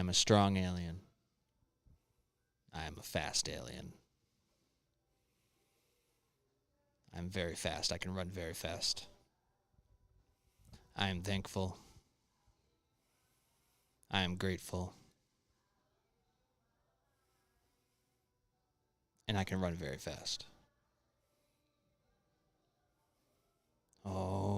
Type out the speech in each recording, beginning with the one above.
am a strong alien. I am a fast alien. I'm very fast. I can run very fast. I am thankful. I am grateful. And I can run very fast. Oh.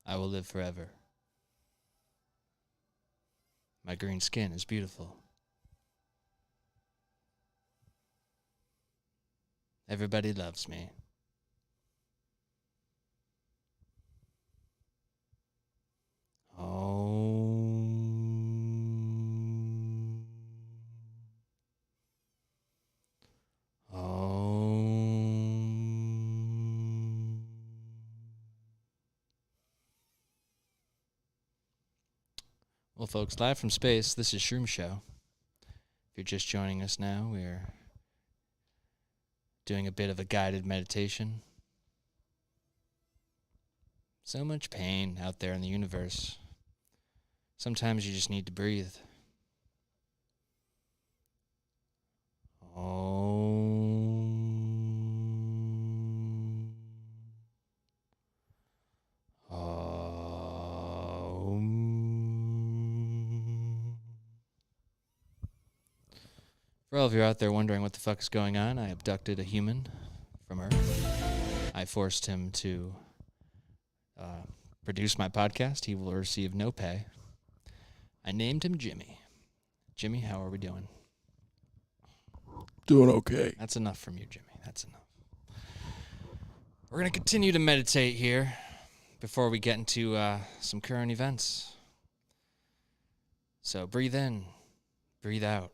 I will live forever. My green skin is beautiful. Everybody loves me. Well, folks, live from space, this is SHROOM Show. If you're just joining us now, we're doing a bit of a guided meditation. So much pain out there in the universe. Sometimes you just need to breathe. For all of you out there wondering what the fuck is going on, I abducted a human from Earth. I forced him to produce my podcast. He will receive no pay. I named him Jimmy. Jimmy, how are we doing? Doing okay. That's enough from you, Jimmy. That's enough. We're going to continue to meditate here before we get into some current events. So breathe in, breathe out.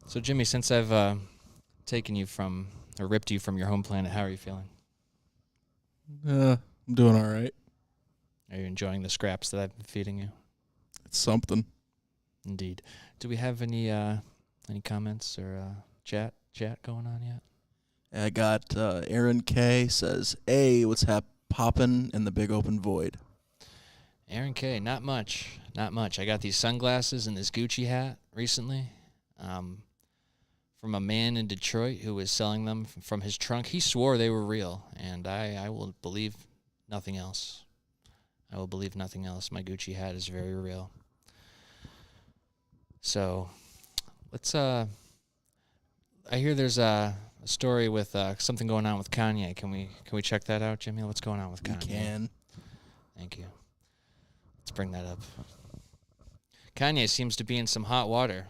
So, Jimmy, since I've taken you from, or ripped you from your home planet, how are you feeling? I'm doing all right. Are you enjoying the scraps that I've been feeding you? It's something. Indeed. Do we have any comments or chat going on yet? I got Aaron K says, "Hey, what's poppin' in the big open void?" Aaron K, not much. I got these sunglasses and this Gucci hat recently. From a man in Detroit who was selling them from his trunk. He swore they were real, and I will believe nothing else. I will believe nothing else. My Gucci hat is very real. So, let's, I hear there's a story with something going on with Kanye. Can we check that out, Jimmy? What's going on with Kanye? We can. Thank you. Let's bring that up. Kanye seems to be in some hot water.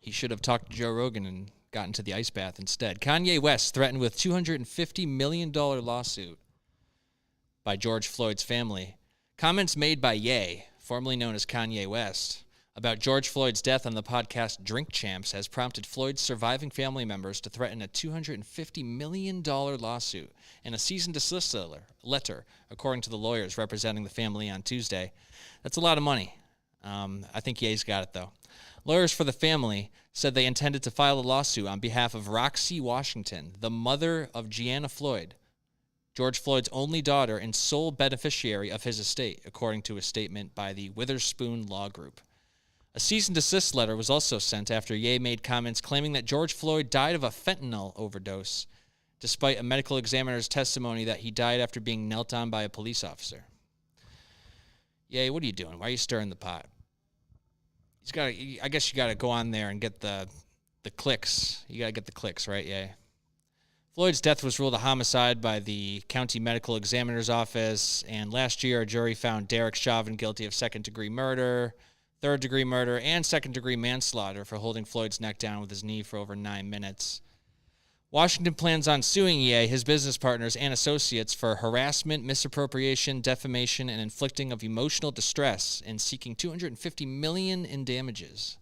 He should have talked to Joe Rogan and gotten to the ice bath instead. Kanye West threatened with $250 million lawsuit by George Floyd's family. Comments made by Ye, formerly known as Kanye West, about George Floyd's death on the podcast Drink Champs has prompted Floyd's surviving family members to threaten a $250 million lawsuit and a cease and desist letter, according to the lawyers representing the family on Tuesday. That's a lot of money. I think Ye's got it, though. Lawyers for the family said they intended to file a lawsuit on behalf of Roxy Washington, the mother of Gianna Floyd, George Floyd's only daughter and sole beneficiary of his estate, according to a statement by the Witherspoon Law Group. A cease and desist letter was also sent after Ye made comments claiming that George Floyd died of a fentanyl overdose, despite a medical examiner's testimony that he died after being knelt on by a police officer. Ye, what are you doing? Why are you stirring the pot? I guess you got to go on there and get the clicks. You got to get the clicks, right? Yeah. Floyd's death was ruled a homicide by the county medical examiner's office, and last year a jury found Derek Chauvin guilty of second-degree murder, third-degree murder, and second-degree manslaughter for holding Floyd's neck down with his knee for over 9 minutes. Washington plans on suing Ye, his business partners, and associates for harassment, misappropriation, defamation, and inflicting of emotional distress, and seeking $250 million in damages.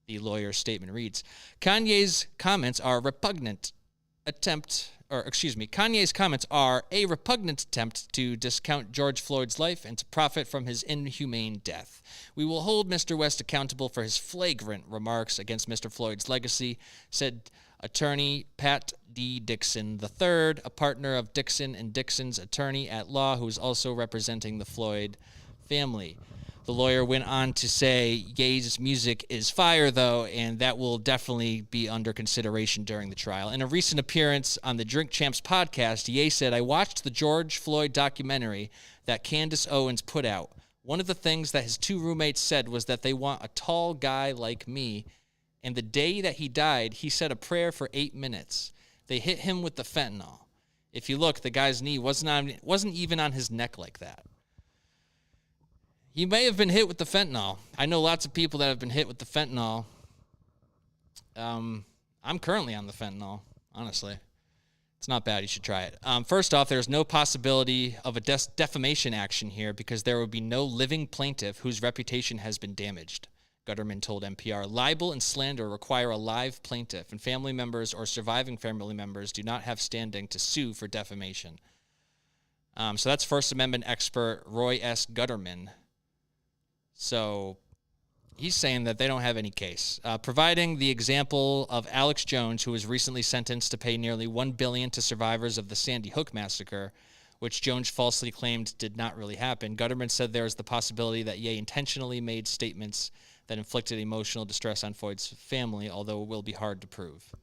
The lawyer's statement reads, Kanye's comments are Kanye's comments are a repugnant attempt to discount George Floyd's life and to profit from his inhumane death. We will hold Mr. West accountable for his flagrant remarks against Mr. Floyd's legacy, said attorney Pat D. Dixon III, a partner of Dixon and Dixon's attorney at law who is also representing the Floyd family. The lawyer went on to say Ye's music is fire, though, and that will definitely be under consideration during the trial. In a recent appearance on the Drink Champs podcast, Ye said, I watched the George Floyd documentary that Candace Owens put out. One of the things that his 2 roommates said was that they want a tall guy like me, and the day that he died, he said a prayer for 8 minutes. They hit him with the fentanyl. If you look, the guy's knee wasn't even on his neck like that. He may have been hit with the fentanyl. I know lots of people that have been hit with the fentanyl. I'm currently on the fentanyl, honestly. It's not bad. You should try it. First off, there's no possibility of a defamation action here because there would be no living plaintiff whose reputation has been damaged, Gutterman told NPR. Libel and slander require a live plaintiff, and family members or surviving family members do not have standing to sue for defamation. So that's First Amendment expert Roy S. Gutterman. So he's saying that they don't have any case. Providing the example of Alex Jones, who was recently sentenced to pay nearly $1 billion to survivors of the Sandy Hook massacre, which Jones falsely claimed did not really happen. Gutterman said there is the possibility that Ye intentionally made statements that inflicted emotional distress on Floyd's family, although it will be hard to prove.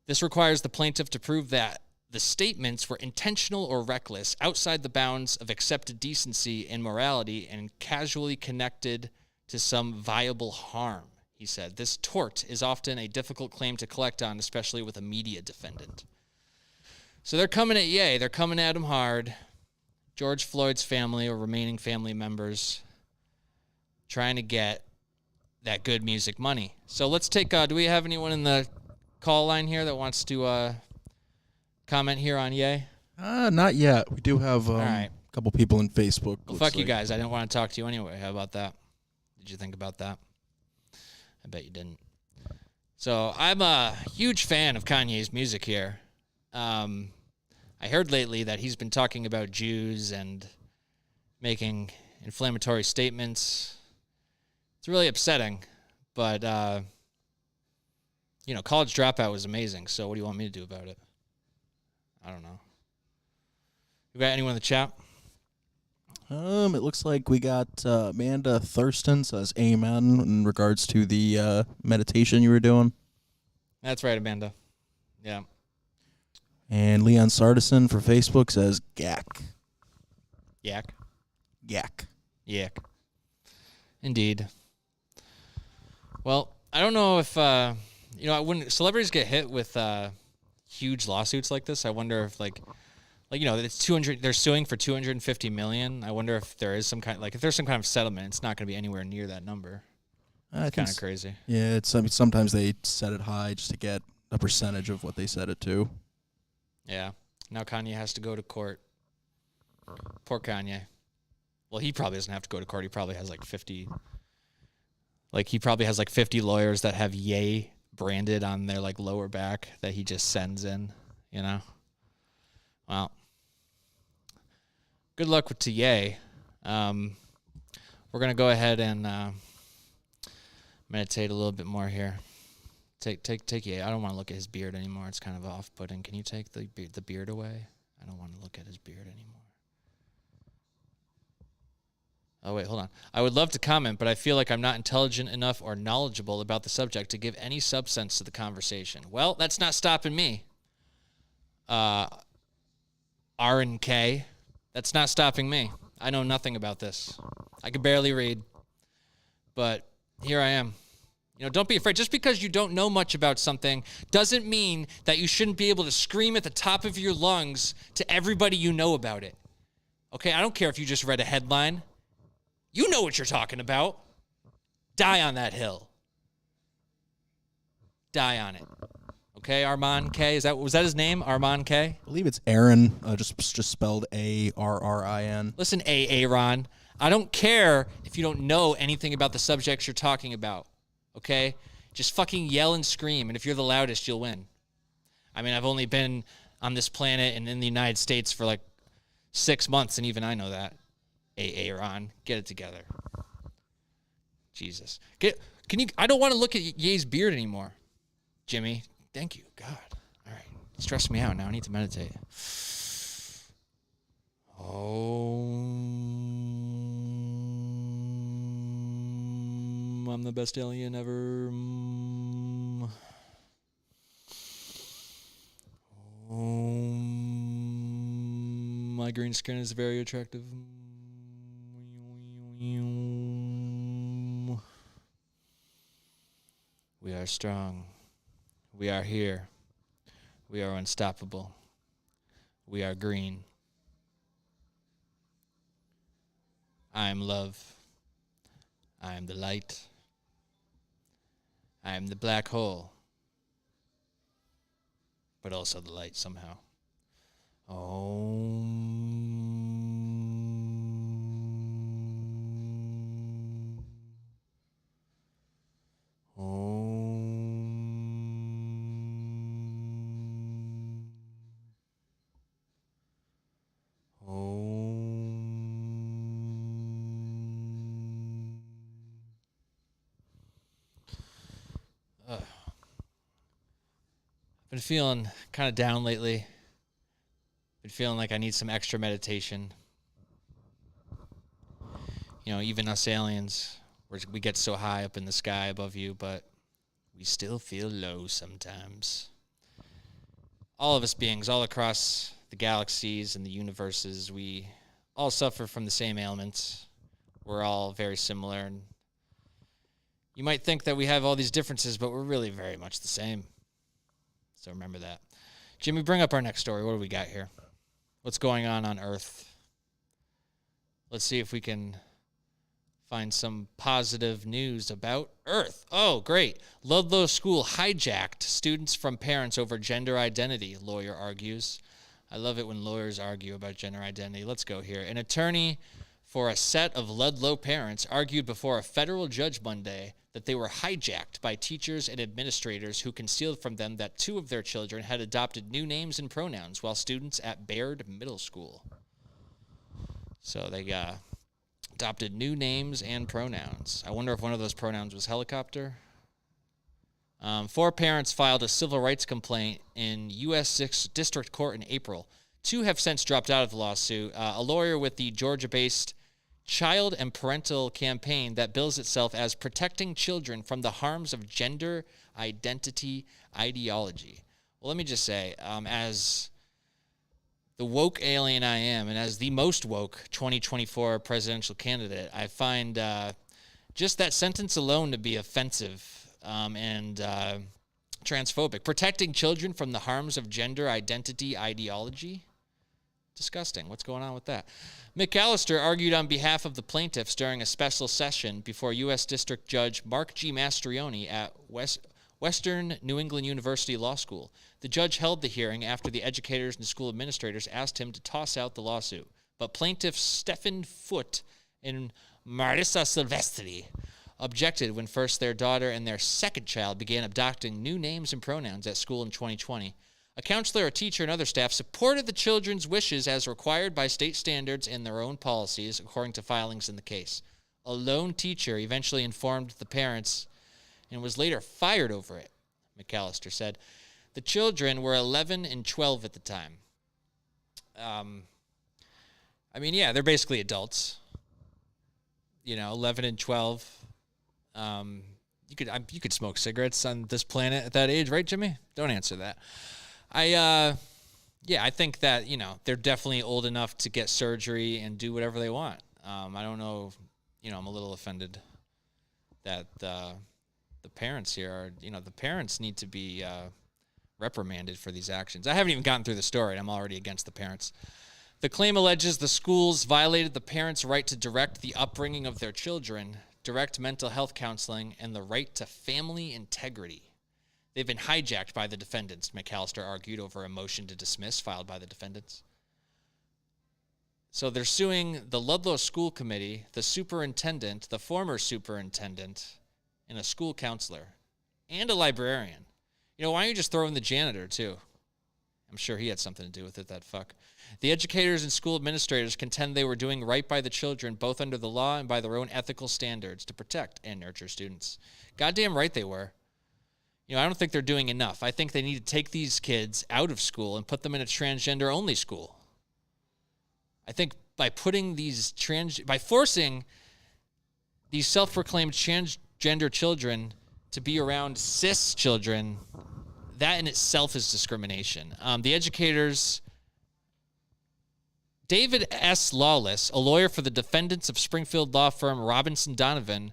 This requires the plaintiff to prove that the statements were intentional or reckless, outside the bounds of accepted decency and morality, and casually connected to some viable harm, he said. This tort is often a difficult claim to collect on, especially with a media defendant. So they're coming at Ye. They're coming at him hard. George Floyd's family or remaining family members trying to get that good music money. So let's take, do we have anyone in the call line here that wants to comment here on Ye? Not yet. We do have All right. a couple people in Facebook. Well, fuck you guys. I didn't want to talk to you anyway. How about that? Did you think about that? I bet you didn't. So I'm a huge fan of Kanye's music here. I heard lately that he's been talking about Jews and making inflammatory statements. It's really upsetting, but, College Dropout was amazing, so what do you want me to do about it? I don't know. You got anyone in the chat? It looks like we got Amanda Thurston says amen in regards to the meditation you were doing. That's right, Amanda. Yeah. And Leon Sardison for Facebook says gack. Yak? Yak. Yak. Indeed. Well, I don't know if, when celebrities get hit with huge lawsuits like this, I wonder if, it's 200. They're suing for $250 million. I wonder if there is some kind, if there's some kind of settlement. It's not going to be anywhere near that number. It's kind of crazy. Yeah, sometimes they set it high just to get a percentage of what they set it to. Yeah. Now Kanye has to go to court. Poor Kanye. Well, he probably doesn't have to go to court. He probably has 50. He probably has 50 lawyers that have Ye branded on their lower back that he just sends in. Well, good luck to Ye. We're gonna go ahead and meditate a little bit more here. Take Ye. I don't want to look at his beard anymore. It's kind of off-putting. Can you take the beard away? I don't want to look at his beard anymore. Oh, wait, hold on. I would love to comment, but I feel like I'm not intelligent enough or knowledgeable about the subject to give any substance to the conversation. Well, that's not stopping me. R&K, that's not stopping me. I know nothing about this. I can barely read, but here I am. Don't be afraid. Just because you don't know much about something doesn't mean that you shouldn't be able to scream at the top of your lungs to everybody you know about it. Okay, I don't care if you just read a headline. You know what you're talking about. Die on that hill. Die on it. Okay, Armand K. Was that his name? Armand K? I believe it's Aaron, just spelled Arrin. Listen, Aaron. I don't care if you don't know anything about the subjects you're talking about. Okay? Just fucking yell and scream, and if you're the loudest, you'll win. I mean, I've only been on this planet and in the United States for like 6 months, and even I know that. Aaron, get it together. Jesus. I don't want to look at Ye's beard anymore. Jimmy, thank you. God. All right. Stress me out now. I need to meditate. I'm the best alien ever. My green skin is very attractive. We are strong. We are here. We are unstoppable. We are green. I am love. I am the light. I am the black hole. But also the light somehow. Been feeling kind of down lately. Been feeling like I need some extra meditation. Even us aliens, we get so high up in the sky above you, but we still feel low sometimes. All of us beings, all across the galaxies and the universes, we all suffer from the same ailments. We're all very similar, and you might think that we have all these differences, but we're really very much the same. So remember that. Jimmy, bring up our next story. What do we got here? What's going on Earth? Let's see if we can find some positive news about Earth. Oh, great. Ludlow School hijacked students from parents over gender identity, lawyer argues. I love it when lawyers argue about gender identity. Let's go here. An attorney for a set of Ludlow parents argued before a federal judge Monday that they were hijacked by teachers and administrators who concealed from them that 2 of their children had adopted new names and pronouns while students at Baird Middle School. So they adopted new names and pronouns. I wonder if one of those pronouns was helicopter. 4 parents filed a civil rights complaint in U.S. 6th District Court in April. 2 have since dropped out of the lawsuit. A lawyer with the Georgia-based Child and Parental Campaign that bills itself as protecting children from the harms of gender identity ideology. Well, let me just say, as the woke alien I am, and as the most woke 2024 presidential candidate, I find just that sentence alone to be offensive and transphobic. Protecting children from the harms of gender identity ideology? Disgusting. What's going on with that? McAllister argued on behalf of the plaintiffs during a special session before U.S. District Judge Mark G. Mastrioni at Western New England University Law School. The judge held the hearing after the educators and school administrators asked him to toss out the lawsuit. But plaintiffs Stephen Foote and Marissa Silvestri objected when first their daughter and their second child began adopting new names and pronouns at school in 2020. A counselor, a teacher, and other staff supported the children's wishes as required by state standards and their own policies, according to filings in the case. A lone teacher eventually informed the parents and was later fired over it, McAllister said. The children were 11 and 12 at the time. They're basically adults. 11 and 12. You could smoke cigarettes on this planet at that age, right, Jimmy? Don't answer that. I think that, they're definitely old enough to get surgery and do whatever they want. I don't know, I'm a little offended that the the parents here are, the parents need to be reprimanded for these actions. I haven't even gotten through the story, and I'm already against the parents. The claim alleges the schools violated the parents' right to direct the upbringing of their children, direct mental health counseling, and the right to family integrity. They've been hijacked by the defendants, McAllister argued over a motion to dismiss filed by the defendants. So they're suing the Ludlow School Committee, the superintendent, the former superintendent, and a school counselor, and a librarian. Why don't you just throw in the janitor, too? I'm sure he had something to do with it, that fuck. The educators and school administrators contend they were doing right by the children, both under the law and by their own ethical standards to protect and nurture students. Goddamn right they were. I don't think they're doing enough. I think they need to take these kids out of school and put them in a transgender-only school. I think by forcing these self-proclaimed transgender children to be around cis children, that in itself is discrimination. The educators, David S. Lawless, a lawyer for the defendants of Springfield law firm Robinson Donovan,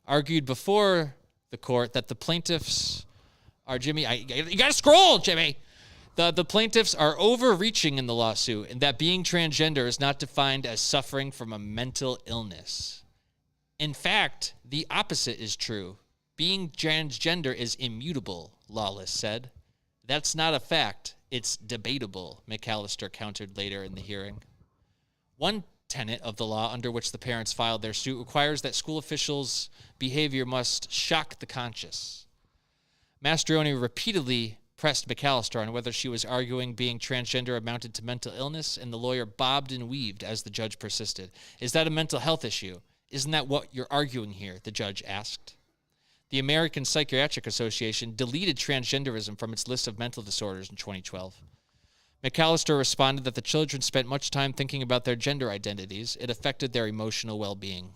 argued before the court that the plaintiffs are, you got to scroll, Jimmy. The plaintiffs are overreaching in the lawsuit and that being transgender is not defined as suffering from a mental illness. In fact, the opposite is true. Being transgender is immutable, Lawless said. That's not a fact. It's debatable, McAllister countered later in the hearing. One tenet of the law under which the parents filed their suit requires that school officials' behavior must shock the conscious. Mastrioni repeatedly pressed McAllister on whether she was arguing being transgender amounted to mental illness, and the lawyer bobbed and weaved as the judge persisted. Is that a mental health issue? Isn't that what you're arguing here? The judge asked. The American Psychiatric Association deleted transgenderism from its list of mental disorders in 2012. McAllister responded that the children spent much time thinking about their gender identities. It affected their emotional well-being.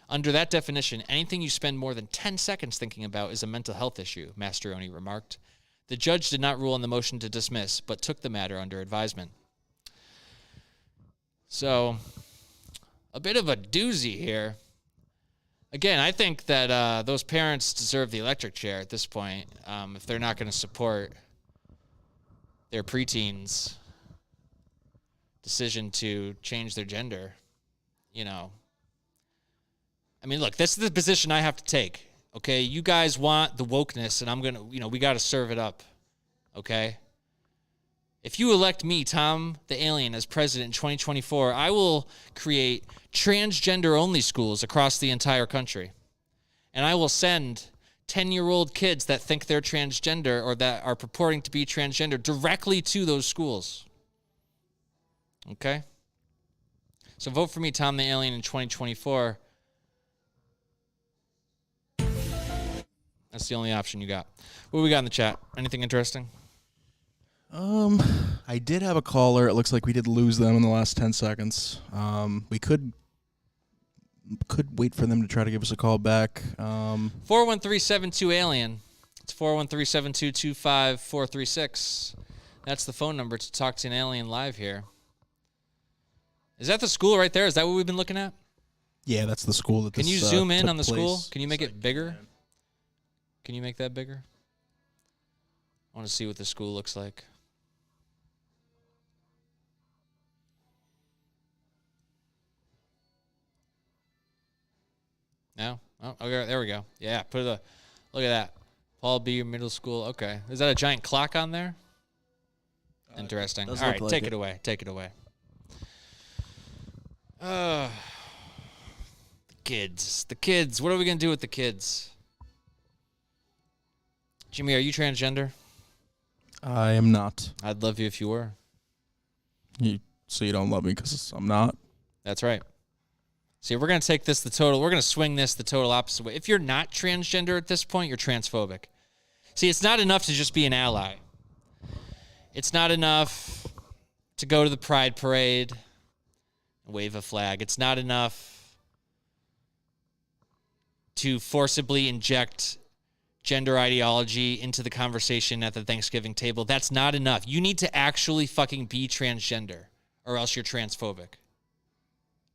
Under that definition, anything you spend more than 10 seconds thinking about is a mental health issue, Mastrioni remarked. The judge did not rule on the motion to dismiss, but took the matter under advisement. So, a bit of a doozy here. Again, I think that those parents deserve the electric chair at this point if they're not going to support their preteens' decision to change their gender. I mean, look, this is the position I have to take. Okay, you guys want the wokeness, and I'm going to, we got to serve it up. Okay? If you elect me, Tom the Alien, as president in 2024, I will create transgender-only schools across the entire country. And I will send 10-year-old kids that think they're transgender or that are purporting to be transgender directly to those schools. Okay? So vote for me, Tom the Alien, in 2024. That's the only option you got. What do we got in the chat? Anything interesting? I did have a caller. It looks like we did lose them in the last 10 seconds. We could wait for them to try to give us a call back. 413-72-ALIEN. It's 413-722-5436. That's the phone number to talk to an alien live here. Is that the school right there? Is that what we've been looking at? Yeah, that's the school that Can you zoom in on the school? Can you make it bigger? Can you make that bigger? I want to see what the school looks like. No? Oh, okay, there we go. Yeah, look at that. Paul B. Middle School. Okay. Is that a giant clock on there? Interesting. All right, take it away. Take it away. The kids. The kids. What are we going to do with the kids? Jimmy, are you transgender? I am not. I'd love you if you were. So you don't love me because I'm not? That's right. See, we're going to take this we're going to swing this the total opposite way. If you're not transgender at this point, you're transphobic. See, it's not enough to just be an ally. It's not enough to go to the Pride Parade and wave a flag. It's not enough to forcibly inject gender ideology into the conversation at the Thanksgiving table. That's not enough. You need to actually fucking be transgender, or else you're transphobic.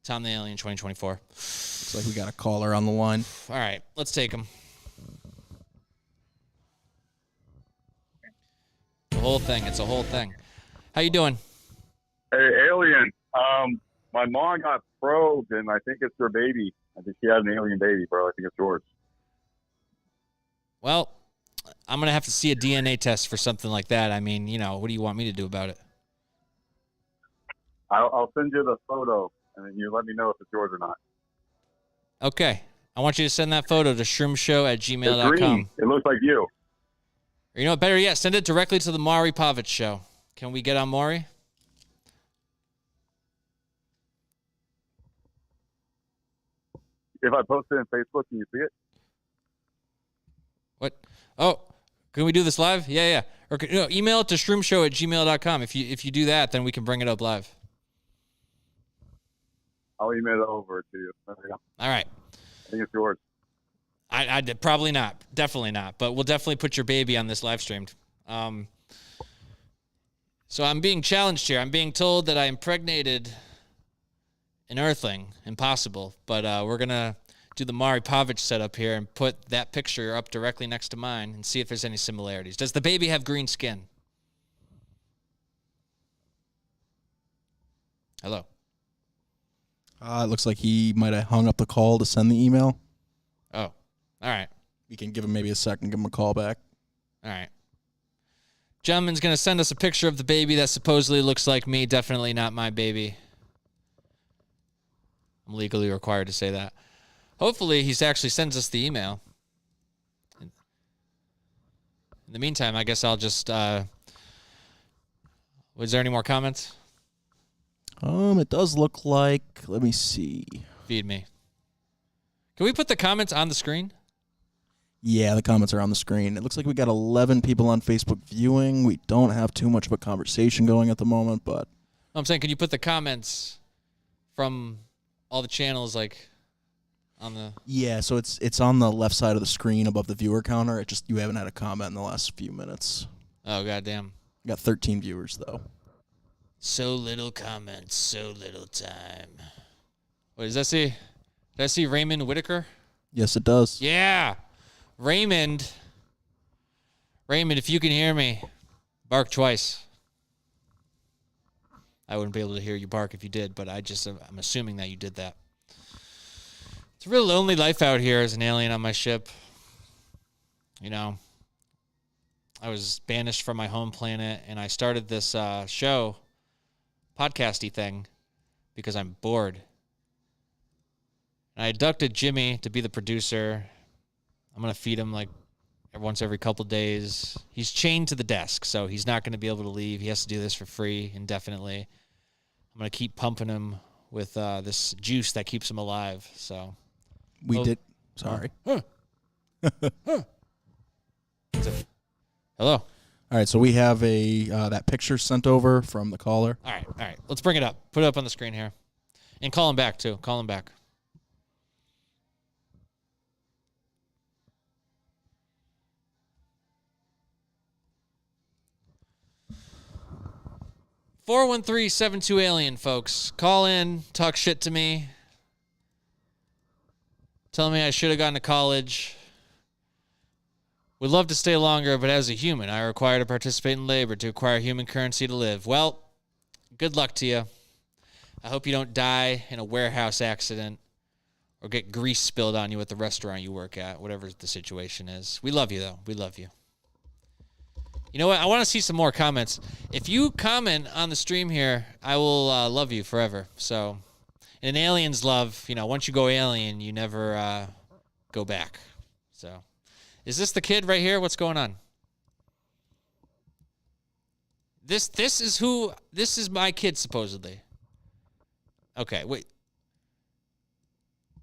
Tom the Alien 2024. Looks like we got a caller on the line. All right, let's take him. whole thing. It's a whole thing. How you doing? Hey, alien. My mom got probed, and I think it's her baby. I think she had an alien baby, bro. I think it's yours. Well, I'm going to have to see a DNA test for something like that. I mean, what do you want me to do about it? I'll send you the photo, and then you let me know if it's yours or not. Okay. I want you to send that photo to shroomshow@gmail.com. It's green. It looks like you. Or you know what, better yet, send it directly to the Maury Povich Show. Can we get on Maury? If I post it on Facebook, can you see it? What? Oh, can we do this live? Yeah. Or email it to shroomshow@gmail.com. If you do that, then we can bring it up live. I'll email it over to you. There we go. All right. I think it's yours. I probably not. Definitely not. But we'll definitely put your baby on this live stream. So I'm being challenged here. I'm being told that I impregnated an earthling. Impossible. But we're going to do the Maury Povich setup here and put that picture up directly next to mine and see if there's any similarities. Does the baby have green skin? Hello. It looks like he might have hung up the call to send the email. Oh, all right. We can give him maybe a second, give him a call back. All right. Gentleman's going to send us a picture of the baby that supposedly looks like me. Definitely not my baby. I'm legally required to say that. Hopefully, he actually sends us the email. In the meantime, I guess I'll just... was there any more comments? It does look like... Let me see. Feed me. Can we put the comments on the screen? Yeah, the comments are on the screen. It looks like we got 11 people on Facebook viewing. We don't have too much of a conversation going at the moment, but... I'm saying, can you put the comments from all the channels, like... on the... Yeah, so it's on the left side of the screen above the viewer counter. You haven't had a comment in the last few minutes. Oh, goddamn. We got 13 viewers, though. So little comments, so little time. What does that say? Did I see Raymond Whitaker? Yes, it does. Yeah. Raymond, if you can hear me, bark twice. I wouldn't be able to hear you bark if you did, but I'm assuming that you did that. It's a real lonely life out here as an alien on my ship. I was banished from my home planet, and I started this show, podcasty thing, because I'm bored. And I abducted Jimmy to be the producer. I'm going to feed him like once every couple days. He's chained to the desk, so he's not going to be able to leave. He has to do this for free indefinitely. I'm going to keep pumping him with this juice that keeps him alive. So we did. Sorry. Hello. All right, so we have that picture sent over from the caller. All right. Let's bring it up. Put it up on the screen here. And call him back, too. Call him back. (413-72-ALIEN), folks. Call in, talk shit to me. Tell me I should have gone to college. Would love to stay longer, but as a human, I require to participate in labor to acquire human currency to live. Well, good luck to you. I hope you don't die in a warehouse accident or get grease spilled on you at the restaurant you work at, whatever the situation is. We love you, though. We love you. You know what? I want to see some more comments. If you comment on the stream here, I will love you forever. So, in alien's love, once you go alien, you never go back. So... Is this the kid right here? What's going on? This is my kid, supposedly. Okay, wait.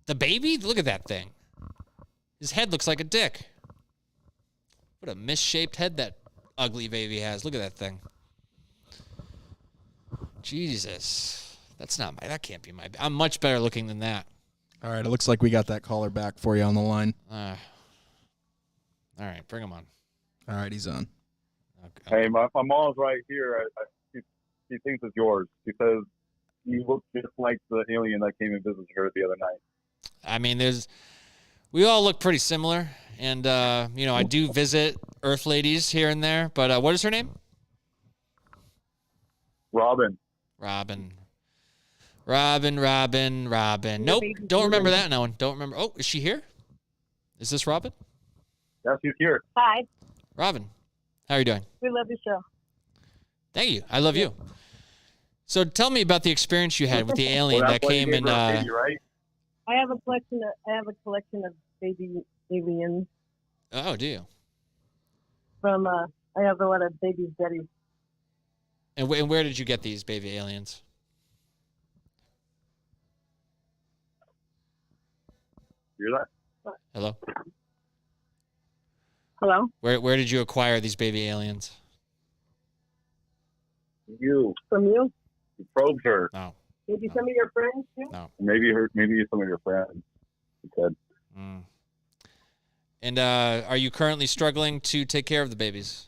The baby? Look at that thing. His head looks like a dick. What a misshaped head that ugly baby has. Look at that thing. Jesus. That can't be my... I'm much better looking than that. All right, it looks like we got that caller back for you on the line. All right, bring him on. All right, he's on. Okay. Hey, my mom's right here. She thinks it's yours. She says you look just like the alien that came and visited her the other night. I mean, we all look pretty similar, and I do visit Earth ladies here and there. But what is her name? Robin. Nope, don't remember that one. Don't remember. Oh, is she here? Is this Robin? Yes, she's here. Hi. Robin, how are you doing? We love your show. Thank you. I love you. So tell me about the experience you had with the alien that came and. Baby, right? I have a collection of baby aliens Oh, do you? from. I have a lot of baby daddies. And where did you get these baby aliens? Hear that? Hello. Hello. Where did you acquire these baby aliens? You. From you? You probed her. No. Maybe some of your friends too. No. Maybe some of your friends. He said. Mm. And are you currently struggling to take care of the babies?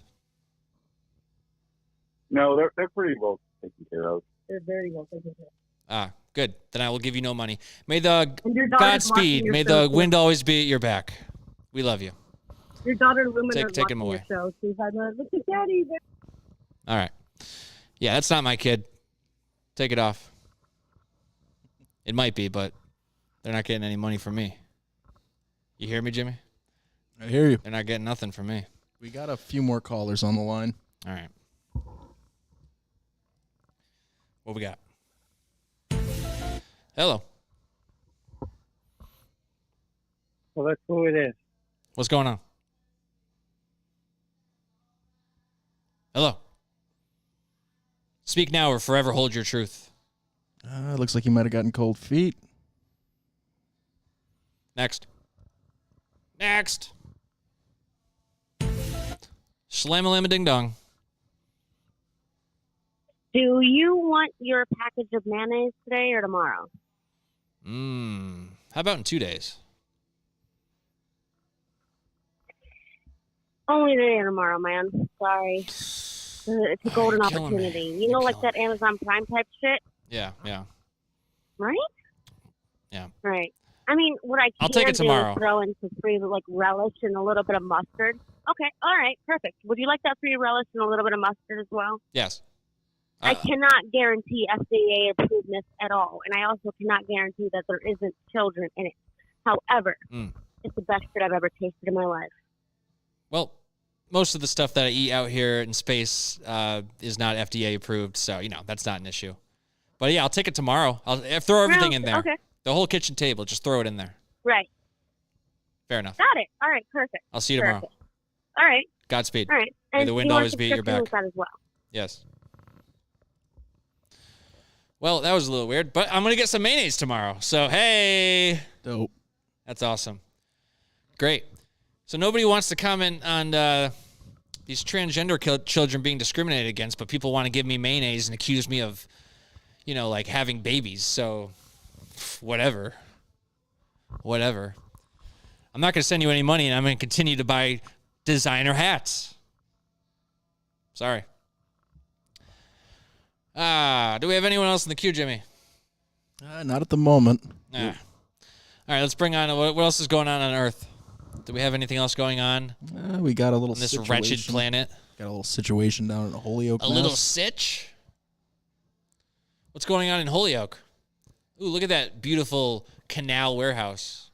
No, they're pretty well taken care of. They're very well taken care of. Ah, good. Then I will give you no money. May the And your daughter's Godspeed. watching your May show, the too. wind always be at your back. We love you. Your daughter Lumina is Take him watching away. your show. She's like, look at Daddy. All right. Yeah, that's not my kid. Take it off. It might be, but they're not getting any money from me. You hear me, Jimmy? I hear you. They're not getting nothing from me. We got a few more callers on the line. All right. What we got? Hello. Well, that's who it is. What's going on? Hello. Speak now or forever hold your truth. Looks like you might have gotten cold feet. Next. Slam-a-lam-a-ding-dong. Do you want your package of mayonnaise today or tomorrow? How about in 2 days? Only today or tomorrow, man. Sorry. It's a golden You're killing me. opportunity. You You're know, like killing that Amazon Prime type shit, Yeah. right? Yeah. Right. I mean, what I I'll can take it do tomorrow. is throw in some free, like, relish and a little bit of mustard. Okay. All right. Perfect. Would you like that free relish and a little bit of mustard as well? Yes. I cannot guarantee FDA approvedness at all, and I also cannot guarantee that there isn't children in it. However, it's the best food I've ever tasted in my life. Well, most of the stuff that I eat out here in space is not FDA approved, so, that's not an issue. But, yeah, I'll take it tomorrow. I'll throw everything in there. Okay. The whole kitchen table, just throw it in there. Right. Fair enough. Got it. All right. Perfect. I'll see you tomorrow. Perfect. All right. Godspeed. All right. May And the wind you want always be at your subscription back. with that as well. Yes. Well, that was a little weird, but I'm going to get some mayonnaise tomorrow. So, hey. Dope. That's awesome. Great. So nobody wants to comment on these transgender children being discriminated against, but people want to give me mayonnaise and accuse me of, like having babies. So, whatever. I'm not going to send you any money, and I'm going to continue to buy designer hats. Sorry. Do we have anyone else in the queue, Jimmy? Not at the moment. All right, let's bring on, what else is going on Earth? Do we have anything else going on We got a little on this situation. wretched planet? Got a little situation down in Holyoke. A little sitch? What's going on in Holyoke? Ooh, look at that beautiful canal warehouse.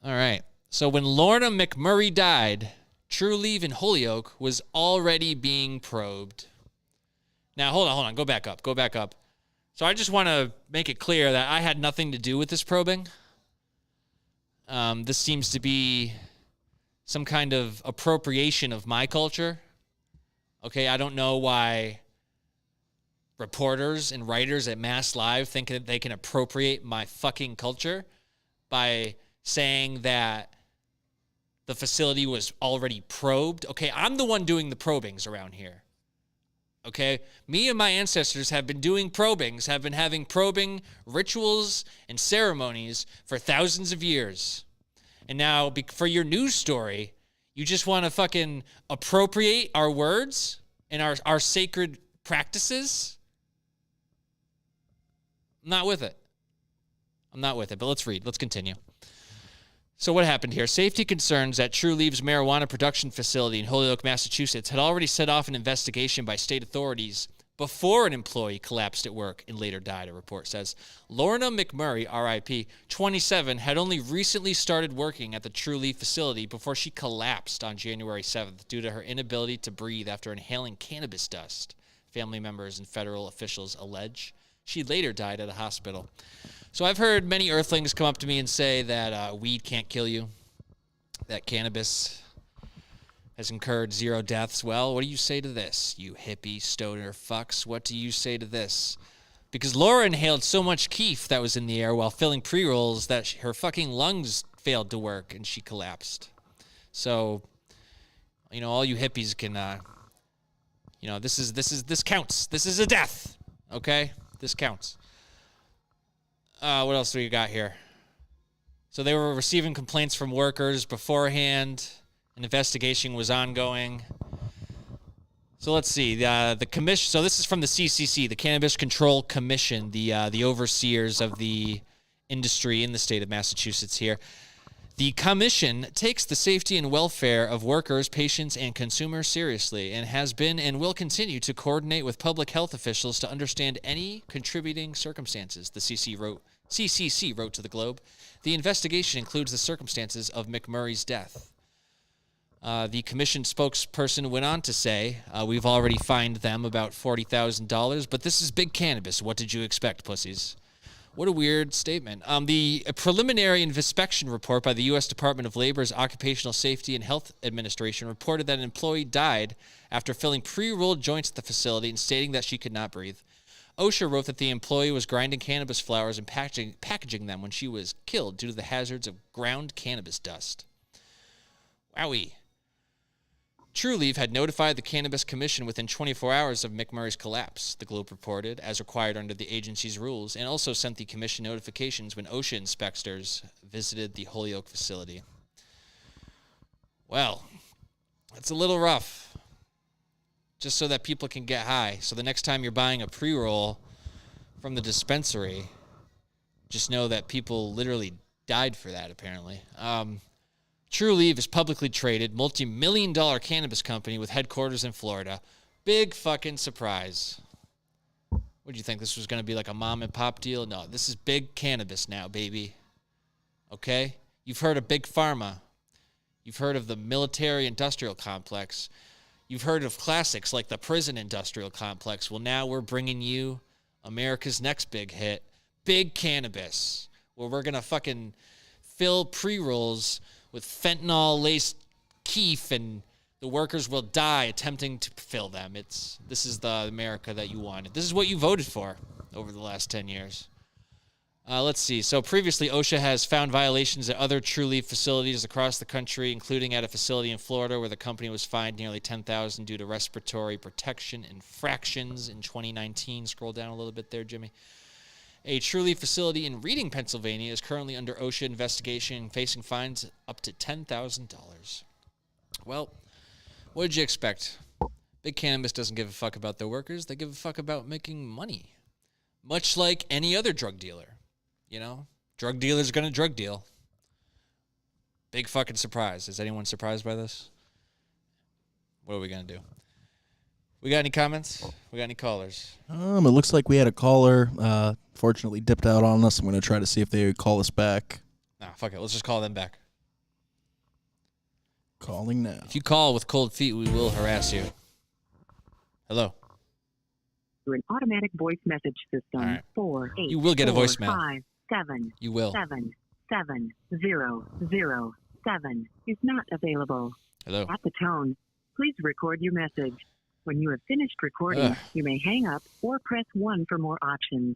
All right. So when Lorna McMurray died, True Leave in Holyoke was already being probed. Now, hold on. Go back up. So I just want to make it clear that I had nothing to do with this probing. This seems to be some kind of appropriation of my culture. Okay, I don't know why reporters and writers at Mass Live think that they can appropriate my fucking culture by saying that the facility was already probed. Okay, I'm the one doing the probings around here. Okay, me and my ancestors have been doing probings, have been having probing rituals and ceremonies for thousands of years. And now, for your news story, you just want to fucking appropriate our words and our sacred practices? I'm not with it. But let's read. Let's continue. So what happened here? Safety concerns at True Leaf's marijuana production facility in Holyoke, Massachusetts had already set off an investigation by state authorities before an employee collapsed at work and later died, a report says. Lorna McMurray, RIP, 27, had only recently started working at the True Leaf facility before she collapsed on January 7th due to her inability to breathe after inhaling cannabis dust, family members and federal officials allege. She later died at a hospital. So I've heard many earthlings come up to me and say that weed can't kill you, that cannabis has incurred 0 deaths. Well, what do you say to this, you hippie stoner fucks? What do you say to this? Because Laura inhaled so much keef that was in the air while filling pre-rolls that her fucking lungs failed to work and she collapsed. So, all you hippies can, this counts. This is a death, okay? This counts. What else do we got here? So they were receiving complaints from workers beforehand. An investigation was ongoing. So let's see. The commission. So this is from the CCC, the Cannabis Control Commission, the overseers of the industry in the state of Massachusetts here. The commission takes the safety and welfare of workers, patients, and consumers seriously and has been and will continue to coordinate with public health officials to understand any contributing circumstances, the CCC wrote to the Globe. The investigation includes the circumstances of McMurray's death. The commission spokesperson went on to say, we've already fined them about $40,000, but this is big cannabis. What did you expect, pussies? What a weird statement. The preliminary inspection report by the U.S. Department of Labor's Occupational Safety and Health Administration reported that an employee died after filling pre-rolled joints at the facility and stating that she could not breathe. OSHA wrote that the employee was grinding cannabis flowers and packaging them when she was killed due to the hazards of ground cannabis dust. Wowie. True Leaf had notified the Cannabis Commission within 24 hours of McMurray's collapse, the Globe reported, as required under the agency's rules, and also sent the commission notifications when OSHA inspectors visited the Holyoke facility. Well, it's a little rough. Just so that people can get high. So the next time you're buying a pre-roll from the dispensary, just know that people literally died for that, apparently. True Leaf is publicly traded, multi-million-dollar cannabis company with headquarters in Florida. Big fucking surprise. What did you think? This was going to be like a mom-and-pop deal? No, this is big cannabis now, baby. Okay? You've heard of Big Pharma. You've heard of the military-industrial complex. You've heard of classics like the prison-industrial complex. Well, now we're bringing you America's next big hit, big cannabis, where we're going to fucking fill pre-rolls with fentanyl-laced keef, and the workers will die attempting to fill them. This is the America that you wanted. This is what you voted for over the last 10 years. Let's see. So previously, OSHA has found violations at other True Leaf facilities across the country, including at a facility in Florida where the company was fined nearly $10,000 due to respiratory protection infractions in 2019. Scroll down a little bit there, Jimmy. A True Leaf facility in Reading, Pennsylvania is currently under OSHA investigation, facing fines up to $10,000. Well, what did you expect? Big Cannabis doesn't give a fuck about their workers. They give a fuck about making money. Much like any other drug dealer. Drug dealers are going to drug deal. Big fucking surprise. Is anyone surprised by this? What are we going to do? We got any comments? We got any callers? It looks like we had a caller. Fortunately, dipped out on us. I'm going to try to see if they would call us back. Nah, fuck it. Let's just call them back. Calling now. If you call with cold feet, we will harass you. Hello. Through an automatic voice message system. All right. 4 8 You will get a 4 voicemail. 5 7 You will. 7 7 0 0 7 is not available. Hello. At the tone, please record your message. When you have finished recording, you may hang up or press 1 for more options.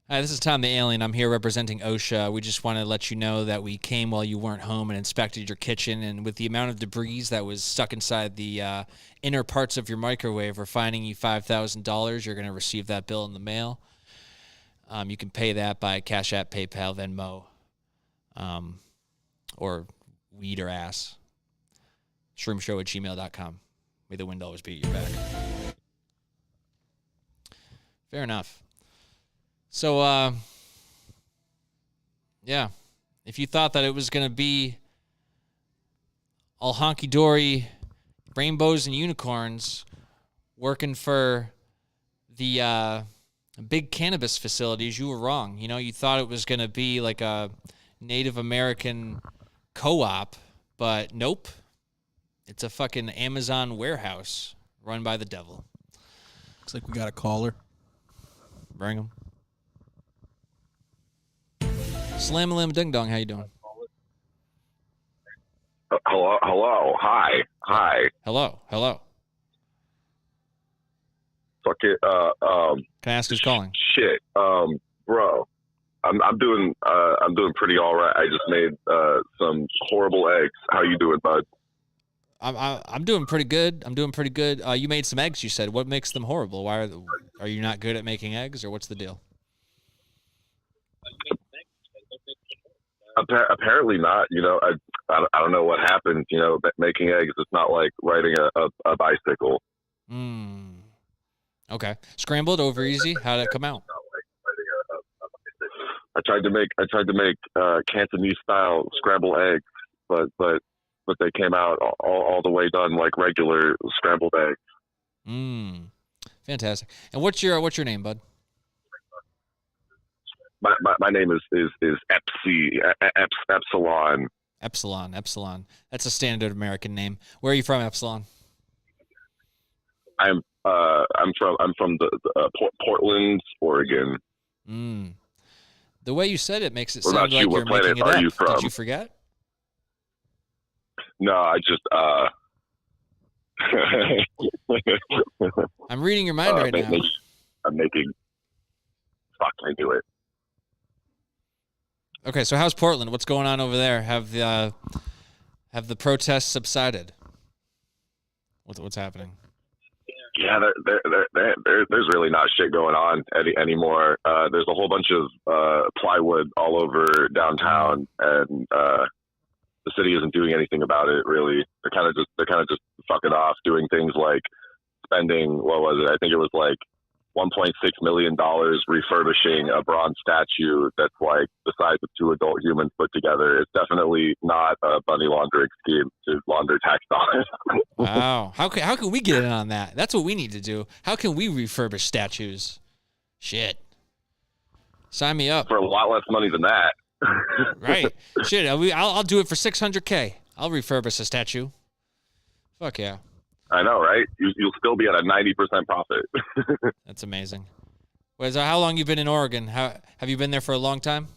Hi, this is Tom the Alien. I'm here representing OSHA. We just want to let you know that we came while you weren't home and inspected your kitchen, and with the amount of debris that was stuck inside the inner parts of your microwave, we're fining you $5,000. You're going to receive that bill in the mail. You can pay that by Cash App, PayPal, Venmo, or weed or ass. SHROOMShow@gmail.com. May the wind always be at your back. Fair enough. So, yeah, If you thought that it was going to be all honky-dory rainbows and unicorns working for the big cannabis facilities, you were wrong. You know, you thought it was going to be like a Native American co-op, but nope. It's a fucking Amazon warehouse run by the devil. Looks like we got a caller. Bring him. Slam-a-lam ding-dong, how you doing? Hello. Hi. Hello. Fuck it. Can I ask who's calling? Shit. Bro. I'm doing pretty all right. I just made some horrible eggs. How you doing, bud? I'm doing pretty good. You made some eggs, you said. What makes them horrible? Why are you not good at making eggs, or what's the deal? Apparently not. You know, I don't know what happened. You know, making eggs is not like riding a bicycle. Okay. Scrambled over easy. How did it come out? I tried to make Cantonese style scrambled eggs, but they came out all the way done like regular scrambled eggs. Fantastic. And what's your name, bud? My name is Epsilon. Epsilon. That's a standard American name. Where are you from, Epsilon? I'm from the Portland, Oregon. The way you said it makes it What sound about like you? you're What planet making it are up. you from? Did you forget? No, I just I'm reading your mind right now. I'm making. Fuck, I do it. Okay, so how's Portland? What's going on over there? Have the protests subsided? What's happening? Yeah, there's really not shit going on anymore. There's a whole bunch of plywood all over downtown, and the city isn't doing anything about it. Really, they're kind of just fucking off, doing things like spending, what was it? I think it was like $1.6 million refurbishing a bronze statue that's like the size of two adult humans put together. It's definitely not a money laundering scheme to launder tax dollars. Wow. How can we get in on that? That's what we need to do. How can we refurbish statues? Shit. Sign me up. For a lot less money than that. Right. Shit. I'll do it for $600K. I'll refurbish a statue. Fuck yeah. I know, right? You'll still be at a 90% profit. That's amazing. Wait, so how long you been in Oregon? Have you been there for a long time?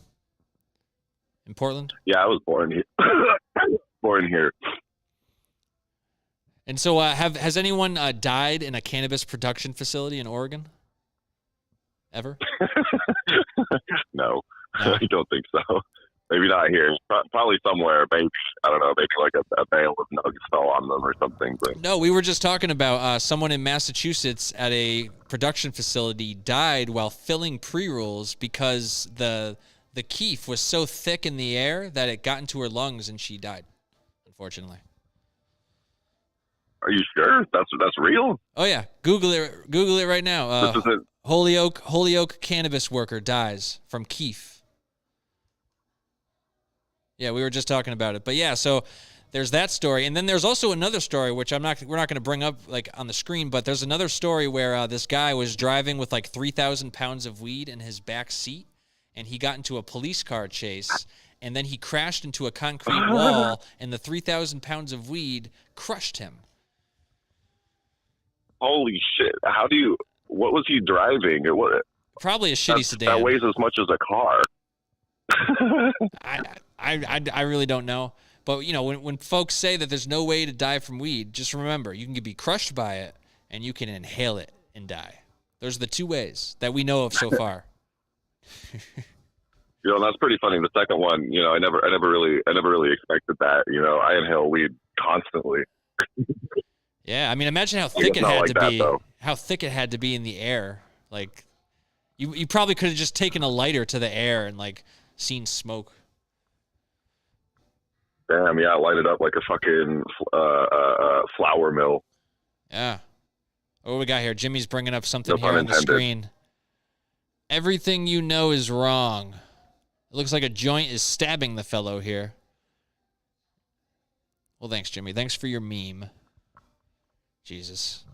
In Portland? Yeah, I was born here. Born here. And so has anyone died in a cannabis production facility in Oregon? Ever? No, I don't think so. Maybe not here. Probably somewhere. Maybe, I don't know, maybe like a bale of nugs fell on them or something. But no, we were just talking about someone in Massachusetts at a production facility died while filling pre-rolls because the keef was so thick in the air that it got into her lungs and she died, unfortunately. Are you sure? That's real? Oh, yeah. Google it right now. This isn't... Holyoke cannabis worker dies from keef. Yeah, we were just talking about it. But yeah, so there's that story. And then there's also another story, which we're not going to bring up like on the screen, but there's another story where this guy was driving with like 3,000 pounds of weed in his back seat, and he got into a police car chase, and then he crashed into a concrete wall, and the 3,000 pounds of weed crushed him. Holy shit. What was he driving? Probably a shitty sedan. That weighs as much as a car. I really don't know. But, you know, when folks say that there's no way to die from weed, just remember, you can be crushed by it and you can inhale it and die. Those are the two ways that we know of so far. You know, that's pretty funny. The second one, you know, I never really expected that. You know, I inhale weed constantly. Yeah, I mean, imagine how thick it had like to be. Though. How thick it had to be in the air. Like, you probably could have just taken a lighter to the air and like seen smoke. Damn, yeah, light it up like a fucking flour mill. Yeah. What we got here? Jimmy's bringing up something No here pun on the intended. screen. Everything you know is wrong. It looks like a joint is stabbing the fellow here. Well, thanks, Jimmy. Thanks for your meme. Jesus.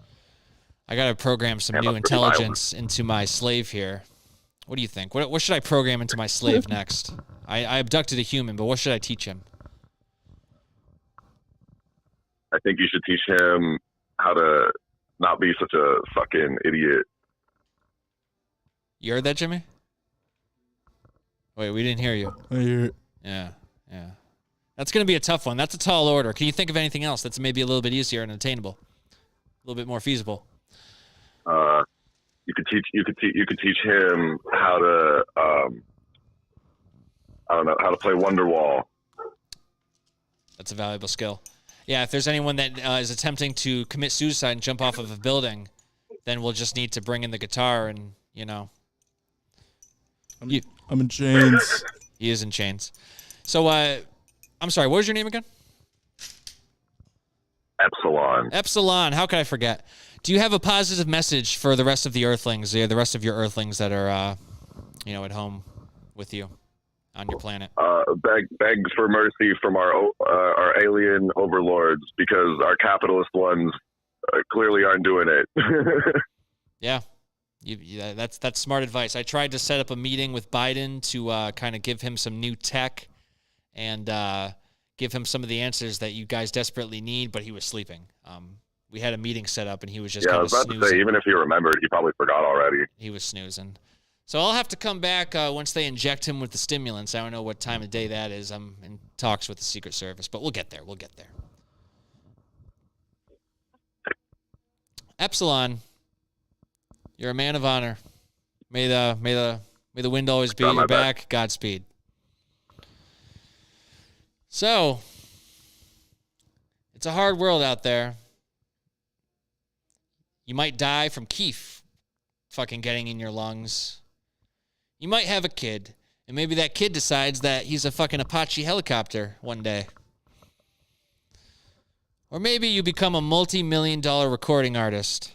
I got to program some new intelligence into my slave here. What do you think? What should I program into my slave next? I abducted a human, but what should I teach him? I think you should teach him how to not be such a fucking idiot. You heard that, Jimmy? Wait, we didn't hear you. I hear it. Yeah. That's going to be a tough one. That's a tall order. Can you think of anything else that's maybe a little bit easier and attainable? A little bit more feasible? You could teach him how to I don't know, how to play Wonderwall. That's a valuable skill. Yeah, if there's anyone that is attempting to commit suicide and jump off of a building, then we'll just need to bring in the guitar and, I'm in chains. He is in chains. So, I'm sorry, what was your name again? Epsilon. Epsilon, how could I forget? Do you have a positive message for the rest of the Earthlings, the rest of your Earthlings that are, at home with you on your planet? Beg for mercy from our alien overlords because our capitalist ones clearly aren't doing it. Yeah. That's smart advice. I tried to set up a meeting with Biden to kind of give him some new tech and give him some of the answers that you guys desperately need, but he was sleeping. We had a meeting set up, and he was just kind of snoozing. I was about to say, even if he remembered, he probably forgot already. He was snoozing. So I'll have to come back once they inject him with the stimulants. I don't know what time of day that is. I'm in talks with the Secret Service, but we'll get there. Epsilon, you're a man of honor. May the wind always be at your back. Godspeed. So, it's a hard world out there. You might die from keef fucking getting in your lungs. You might have a kid, and maybe that kid decides that he's a fucking Apache helicopter one day. Or maybe you become a multi-million-dollar recording artist.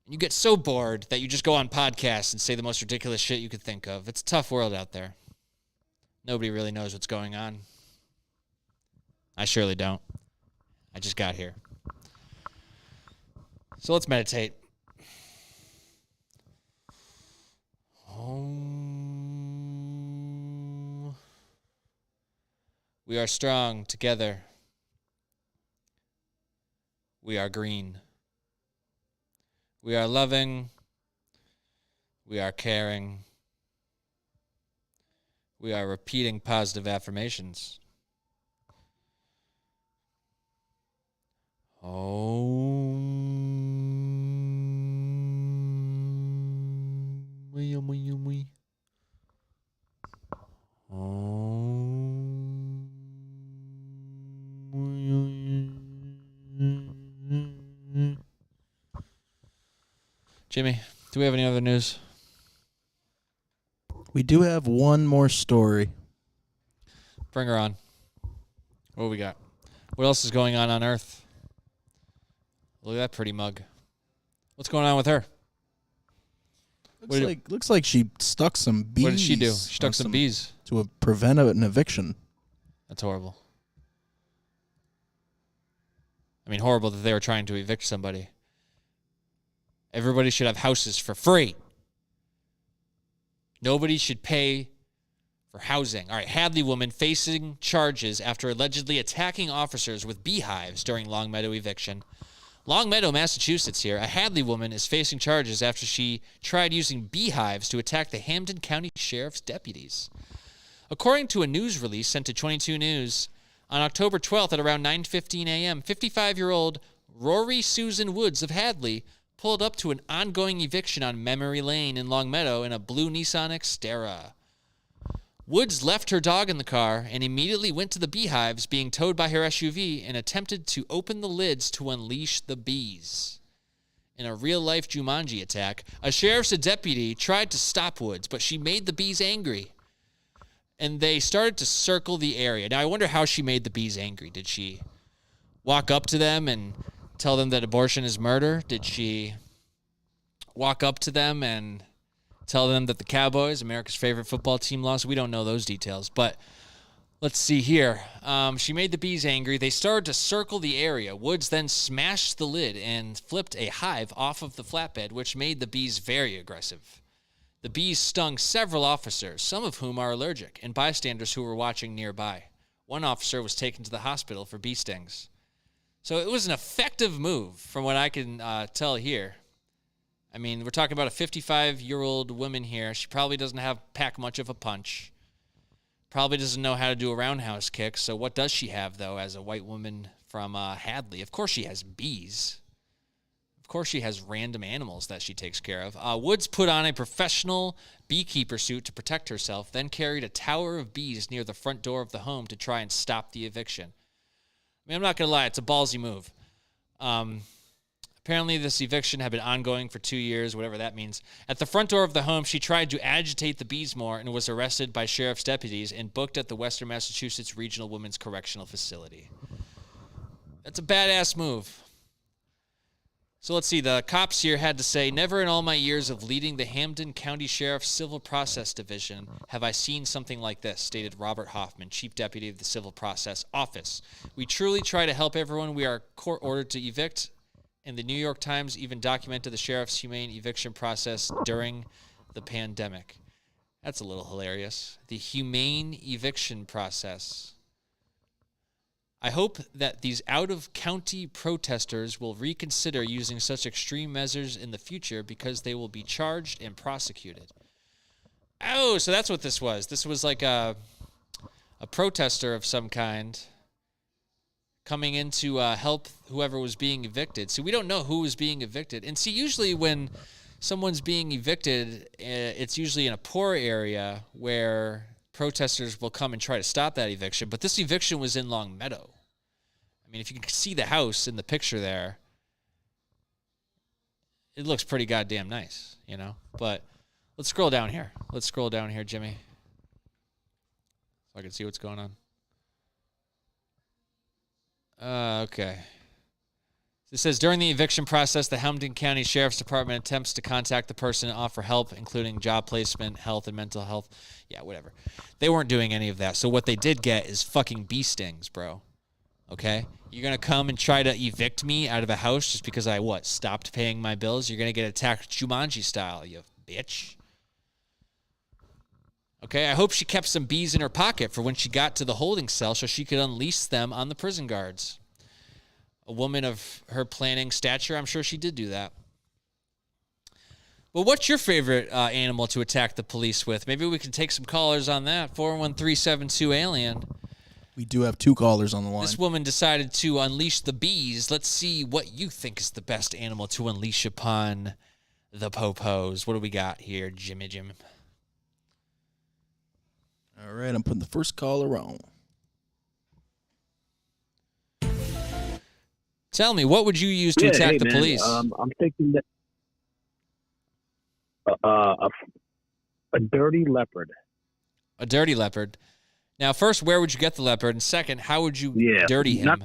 You get so bored that you just go on podcasts and say the most ridiculous shit you could think of. It's a tough world out there. Nobody really knows what's going on. I surely don't. I just got here. So let's meditate. We are strong together. We are green. We are loving. We are caring. We are repeating positive affirmations. Jimmy, do we have any other news? We do have one more story. Bring her on. What do we got? What else is going on Earth? Look at that pretty mug. What's going on with her? Looks like she stuck some bees. What did she do? She stuck some bees to prevent an eviction. That's horrible. I mean, horrible that they were trying to evict somebody. Everybody should have houses for free. Nobody should pay for housing. All right, Hadley woman facing charges after allegedly attacking officers with beehives during Longmeadow eviction. Longmeadow, Massachusetts here. A Hadley woman is facing charges after she tried using beehives to attack the Hampden County Sheriff's deputies. According to a news release sent to 22 News, on October 12th at around 9:15 a.m., 55-year-old Rory Susan Woods of Hadley pulled up to an ongoing eviction on Memory Lane in Longmeadow in a blue Nissan Xterra. Woods left her dog in the car and immediately went to the beehives being towed by her SUV and attempted to open the lids to unleash the bees. In a real-life Jumanji attack, a sheriff's deputy tried to stop Woods, but she made the bees angry. And they started to circle the area. Now, I wonder how she made the bees angry. Did she walk up to them and tell them that abortion is murder? Did she walk up to them and Tell them that the Cowboys, America's favorite football team, lost. We don't know those details, but let's see here. She made the bees angry. They started to circle the area. Woods then smashed the lid and flipped a hive off of the flatbed, which made the bees very aggressive. The bees stung several officers, some of whom are allergic, and bystanders who were watching nearby. One officer was taken to the hospital for bee stings. So it was an effective move, from what I can tell here. I mean, we're talking about a 55-year-old woman here. She probably doesn't pack much of a punch. Probably doesn't know how to do a roundhouse kick. So what does she have, though, as a white woman from Hadley? Of course she has bees. Of course she has random animals that she takes care of. Woods put on a professional beekeeper suit to protect herself, then carried a tower of bees near the front door of the home to try and stop the eviction. I mean, I'm not going to lie. It's a ballsy move. Apparently, this eviction had been ongoing for 2 years, whatever that means. At the front door of the home, she tried to agitate the bees more and was arrested by sheriff's deputies and booked at the Western Massachusetts Regional Women's Correctional Facility. That's a badass move. So let's see. The cops here had to say, "Never in all my years of leading the Hampden County Sheriff's Civil Process Division have I seen something like this," stated Robert Hoffman, Chief Deputy of the Civil Process Office. "We truly try to help everyone we are court-ordered to evict, and the New York Times even documented the sheriff's humane eviction process during the pandemic." That's a little hilarious. The humane eviction process. "I hope that these out-of-county protesters will reconsider using such extreme measures in the future because they will be charged and prosecuted." Oh, so that's what this was. This was like a protester of some kind coming in to help whoever was being evicted. So we don't know who was being evicted. And see, usually when someone's being evicted, it's usually in a poor area where protesters will come and try to stop that eviction. But this eviction was in Long Meadow. I mean, if you can see the house in the picture there, it looks pretty goddamn nice, you know? But let's scroll down here. Let's scroll down here, Jimmy, so I can see what's going on. Okay. It says, during the eviction process, the Hampden County Sheriff's Department attempts to contact the person and offer help, including job placement, health, and mental health. Yeah, whatever. They weren't doing any of that. So what they did get is fucking bee stings, bro. Okay? You're going to come and try to evict me out of a house just because I, stopped paying my bills? You're going to get attacked Jumanji style, you bitch. Okay, I hope she kept some bees in her pocket for when she got to the holding cell so she could unleash them on the prison guards. A woman of her planning stature, I'm sure she did do that. Well, what's your favorite animal to attack the police with? Maybe we can take some callers on that. 41372-ALIEN. We do have 2 callers on the line. This woman decided to unleash the bees. Let's see what you think is the best animal to unleash upon the popos. What do we got here, Jimmy Jim? All right, I'm putting the first caller on. Tell me, what would you use to attack the police? I'm thinking that a dirty leopard. A dirty leopard. Now, first, where would you get the leopard? And second, how would you dirty him?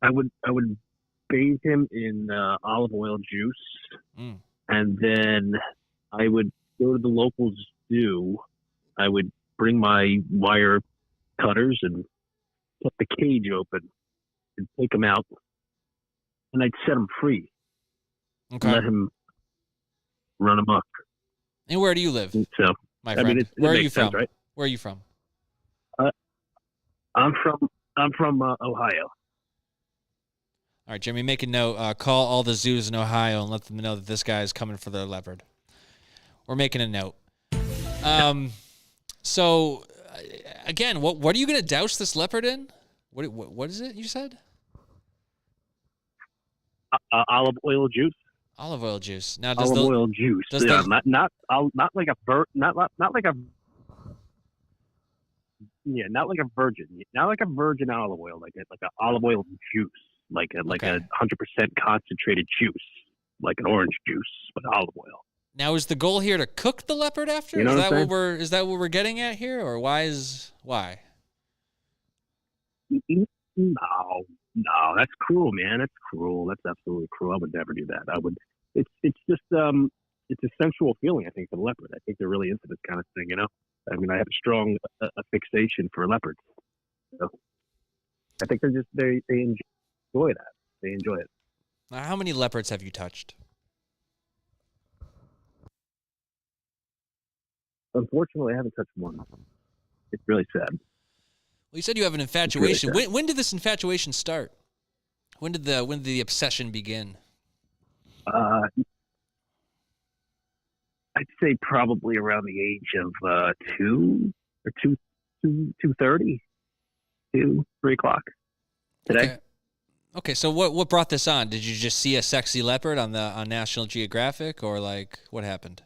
I would bathe him in olive oil juice, and then I would go to the local zoo. I would bring my wire cutters and cut the cage open and take him out, and I'd set him free. Okay. Let him run amok. And where do you live, so, my friend? I mean, where are you sense, from? Right? Where are you from? I'm from Ohio. All right, Jimmy, make a note. Call all the zoos in Ohio and let them know that this guy is coming for their leopard. We're making a note. So, again, what are you going to douse this leopard in? What is it you said? Olive oil juice. Olive oil juice. Now, Olive oil juice. Does not like a not like a not like a virgin olive oil, like a olive oil juice, like a 100% concentrated juice, like an orange juice, but olive oil. Now, is the goal here to cook the leopard after? You know is that what we're getting at here, or why? No, that's cruel, man. That's cruel. That's absolutely cruel. I would never do that. I would it's just it's a sensual feeling, I think, for the leopard. I think they're really into this kind of thing, you know. I mean, I have a strong fixation for leopards. So I think they enjoy that. They enjoy it. Now, how many leopards have you touched? Unfortunately, I haven't touched one. It's really sad. Well, you said you have an infatuation. Really when did this infatuation start? When did the obsession begin? I'd say probably around the age of 2:30, 3 o'clock today. Okay. So what brought this on? Did you just see a sexy leopard on National Geographic, or like what happened?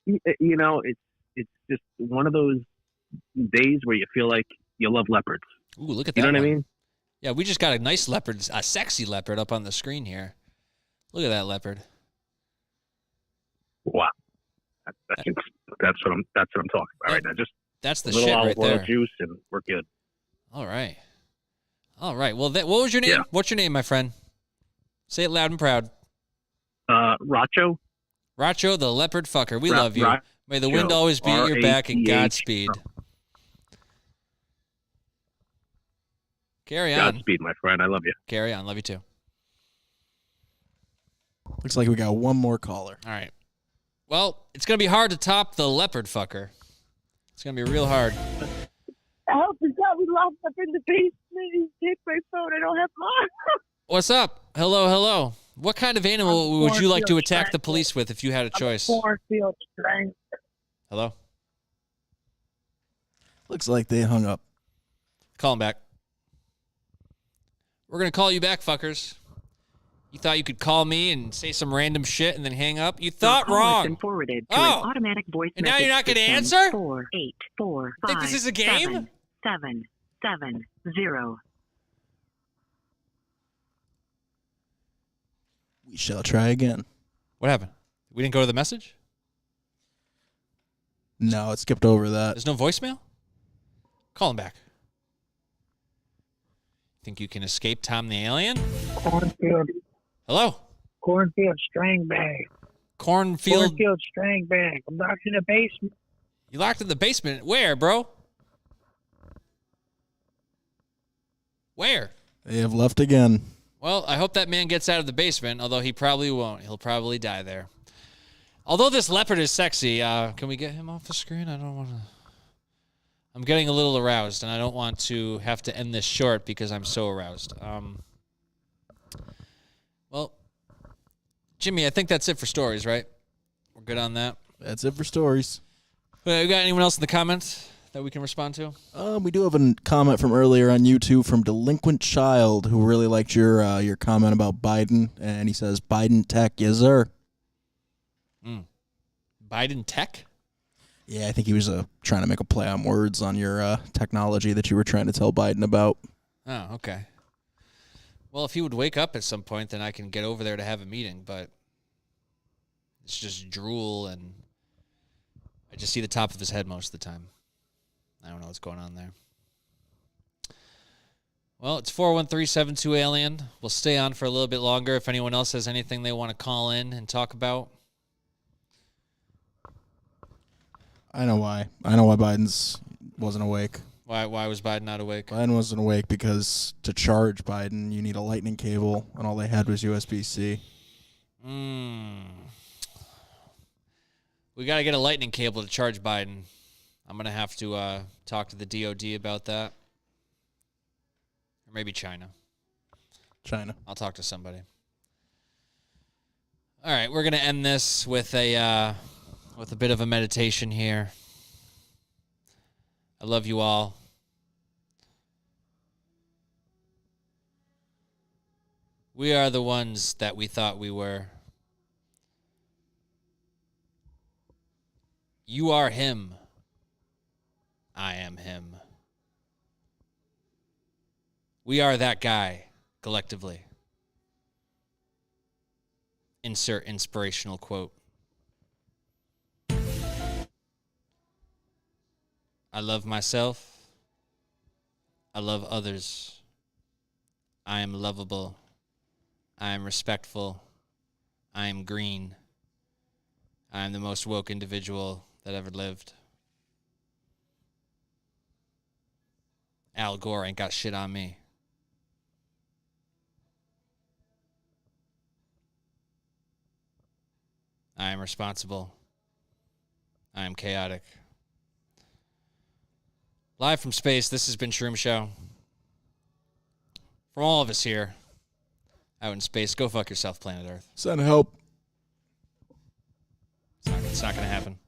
You know, it's just one of those days where you feel like you love leopards. Ooh, look at that. You know what one. I mean? Yeah, we just got a nice leopard, a sexy leopard up on the screen here. Look at that leopard. Wow, that's what I'm talking about right now. Just that's the a little shit olive right oil there. juice, and we're good. All right. Well, what was your name? Yeah. What's your name, my friend? Say it loud and proud. Racho. Racho, the leopard fucker. We love you. May the wind Racho. always be at your back, and Godspeed. Carry on. Godspeed, my friend. I love you. Carry on. Love you too. Looks like we got one more caller. All right. Well, it's going to be hard to top the leopard fucker. It's going to be real hard. Help us out. We locked up in the basement. He take my phone. I don't have mine. What's up? Hello. What kind of animal would you like to attack the police with if you had a choice? Cornfield strength. Hello? Looks like they hung up. Call him back. We're going to call you back, fuckers. You thought you could call me and say some random shit and then hang up? You thought wrong. Forwarded to an automatic voice and now you're not going to system. answer? 4 8 4 Think this is a game? 7 7 0. We shall try again. What happened? We didn't go to the message? No, it skipped over that. There's no voicemail? Call him back. Think you can escape Tom the Alien? Cornfield. Hello? Cornfield string bag. Cornfield string bag. I'm locked in the basement. You locked in the basement? Where, bro? Where? They have left again. Well, I hope that man gets out of the basement, although he probably won't. He'll probably die there. Although this leopard is sexy, can we get him off the screen? I don't want to... I'm getting a little aroused, and I don't want to have to end this short because I'm so aroused. Well, Jimmy, I think that's it for stories, right? We're good on that? That's it for stories. You got anyone else in the comments that we can respond to? We do have a comment from earlier on YouTube from Delinquent Child who really liked your comment about Biden, and he says, Biden tech, yes, sir. Biden tech? Yeah, I think he was trying to make a play on words on your technology that you were trying to tell Biden about. Oh, okay. Well, if he would wake up at some point, then I can get over there to have a meeting, but it's just drool, and I just see the top of his head most of the time. I don't know what's going on there. Well, it's 413-72-ALIEN. We'll stay on for a little bit longer if anyone else has anything they want to call in and talk about. I know why. I know why Biden's wasn't awake. Why was Biden not awake? Biden wasn't awake because to charge Biden, you need a lightning cable, and all they had was USB-C. We got to get a lightning cable to charge Biden. I'm going to have to talk to the DOD about that. Or maybe China. I'll talk to somebody. All right, we're going to end this with a bit of a meditation here. I love you all. We are the ones that we thought we were. You are him. I am him. We are that guy, collectively. Insert inspirational quote. I love myself. I love others. I am lovable. I am respectful. I am green. I am the most woke individual that ever lived. Al Gore ain't got shit on me. I am responsible. I am chaotic. Live from space, this has been Shroom Show. From all of us here out in space, go fuck yourself, planet Earth. Send help. It's not going to happen.